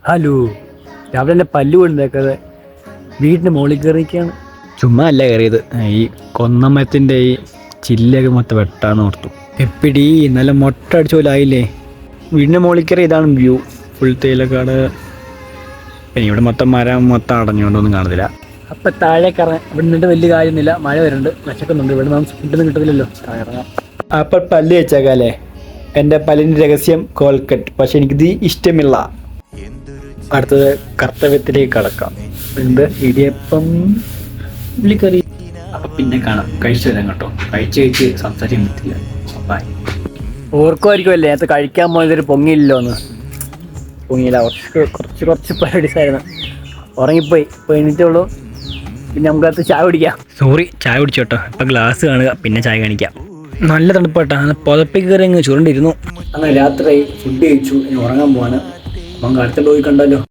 Hello, രാവിലെ എൻ്റെ പല്ല് കൊണ്ടേക്കത് വീടിൻ്റെ മുകളിൽ കയറിയൊക്കെയാണ്. ചുമ്മാ അല്ല കയറിയത്, ഈ കൊന്നമരത്തിൻ്റെ ഈ ചില്ലൊക്കെ മൊത്തം വെട്ടാന്ന് ഓർത്തു. എപ്പിടി നല്ല മൊട്ട അടിച്ച പോലെ ആയില്ലേ. വീടിൻ്റെ മുകളിൽ കയറി ഇതാണ് വ്യൂ, ഫുൾ തേയിലക്കാട്. പിന്നെ ഇവിടെ മൊത്തം മരം മൊത്തം അടഞ്ഞുകൊണ്ടൊന്നും കാണത്തില്ല. അപ്പം താഴേക്ക് ഇറങ്ങാൻ ഇവിടെ നിന്നിട്ട് വലിയ കാര്യമൊന്നുമില്ല, മഴ വരുന്നുണ്ട്, വിശക്കുന്നുണ്ട്, ഇവിടെ നമുക്ക് ഫുഡൊന്നും കിട്ടത്തില്ലല്ലോ. താഴെ ഇറങ്ങാം. അപ്പം പല്ല് വെച്ചേക്കാല്ലേ. എൻ്റെ പല്ലിൻ്റെ രഹസ്യം കോൾക്കട്ട്, പക്ഷെ എനിക്കിത് ഇഷ്ടമില്ല. അടുത്തത് കർത്തവ്യത്തിലേക്ക് കടക്കാം. എന്ത് ഇടിയപ്പം ഉള്ളിക്കറി. അപ്പം പിന്നെ കാണാം, കഴിച്ചു തരാം കേട്ടോ. കഴിച്ച് സംസാരിക്കാൻ പറ്റില്ല. ബൈ. ഓർക്കുമായിരിക്കുമല്ലേ നേരത്തെ കഴിക്കാൻ പോയതൊരു പൊങ്ങിയില്ലോ എന്ന്. പൊങ്ങിയില്ല, കുറച്ച് പരിപാടീസ് ആയിരുന്നു. ഉറങ്ങിപ്പോയി, ഇപ്പോൾ എണീറ്റുള്ളൂ. പിന്നെ നമുക്കകത്ത് ചായ കുടിക്കാം. സോറി, ചായ കുടിച്ചു കേട്ടോ. ഇപ്പം ഗ്ലാസ് കാണുക, പിന്നെ ചായ കാണിക്കാം. നല്ല തണുപ്പാട്ടാ, നല്ല പുതപ്പിൽ കയറി അങ്ങ് ചുരുണ്ടിരുന്നു. അങ്ങനെ രാത്രി ഫുഡ് കഴിച്ചു, ഇനി ഉറങ്ങാൻ പോവാണ്. നമുക്ക് അടുത്ത പോയി കണ്ടല്ലോ.